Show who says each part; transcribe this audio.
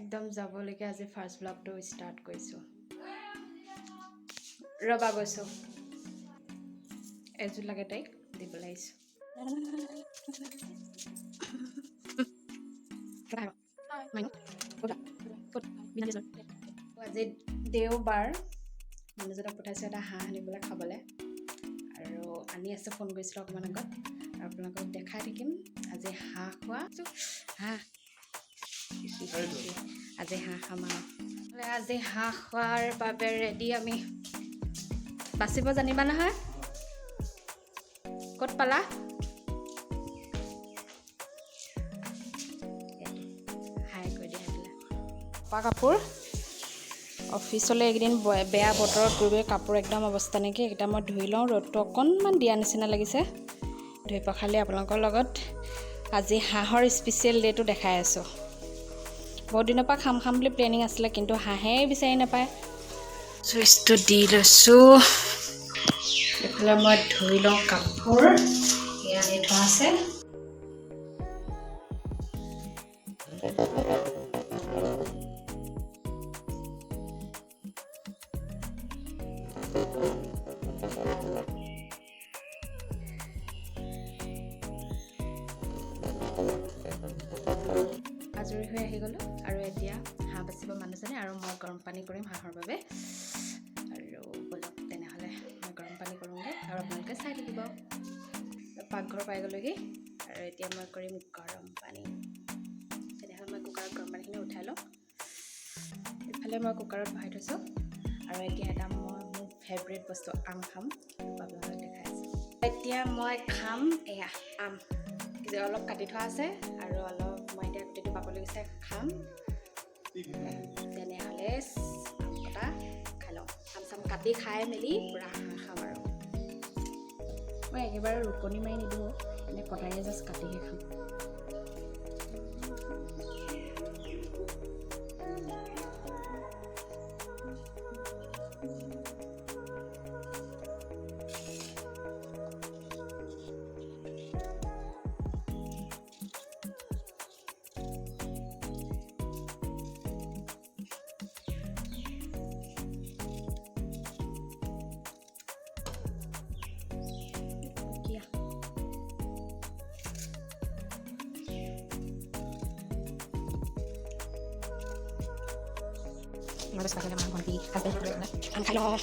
Speaker 1: একদম যাবলৈকে আজি first ব্লগটো start কৰিছোঁ ৰবা গৈছোঁ এযোৰ লাগে তাইক দিবলৈ আহিছোঁ আজি দেওবাৰ মানুহজনক পঠাইছোঁ এটা হাঁহ আনিবলৈ খাবলৈ আৰু আনি আছে ফোন কৰিছিলোঁ অকণমান আগত আৰু আপোনালোকক দেখাই থাকিম আজি হাঁহ খোৱা হাঁহ আজি হাঁহ খাম আৰু আজি হাঁহ খোৱাৰ বাবে ৰেডি আমি বাচিব জানিবা নহয় ক'ত পালা হাই কৈ দিয়া পা কাপোৰ অফিচলৈ এইকেইদিন বেয়া বতৰত গৈ কাপোৰ একদম অৱস্থা নাইকি এইকেইটা মই ধুই লওঁ ৰ'দটো অকণমান দিয়া নিচিনা লাগিছে ধুই পখালি আপোনালোকৰ লগত আজি হাঁহৰ স্পেচিয়েল ডে'টো দেখাই আছোঁ বহুত দিনৰ পৰা খাম বুলি প্লেনিং আছিলে কিন্তু হাঁহেই বিচাৰি নাপায় চুইচটো দি লৈছোঁ এইফালে মই ধুই লওঁ কাপোৰ এয়া আনি থোৱা আছে আজৰি হৈ আহি গ'লোঁ আৰু এতিয়া হাঁহ বাচিব মানুহজনে আৰু মই গৰম পানী কৰিম হাঁহৰ বাবে আৰু বলক তেনেহ'লে মই গৰম পানী কৰোঁগৈ আৰু আপোনালোকে চাই থাকিব পাকঘৰ পাই গ'লোগৈ আৰু এতিয়া মই কৰিম গৰম পানী তেনেহ'লে মই কুকাৰত গৰম পানীখিনি উঠাই লওঁ ইফালে মই কুকাৰত বহাই থৈছোঁ আৰু এতিয়া এটা মই মোৰ ফেভৰেট বস্তু আম খাম আপোনালোকক দেখাই আছোঁ এতিয়া মই খাম এয়া আম অলপ কাটি থোৱা আছে আৰু অলপ মই এতিয়া গোটেইটো বাকলি গুচাই খাম তেনেহ'লে আম কটা খাই লওঁ আম চাম কাটি খাই মেলি পূৰা হাঁহ খাম আৰু মই একেবাৰে ৰুকনি মাৰি নিদিওঁ মানে কটাৰীয়ে জাষ্ট কাটিহে খাম Una vez que la mano contigo, haz de nuevo,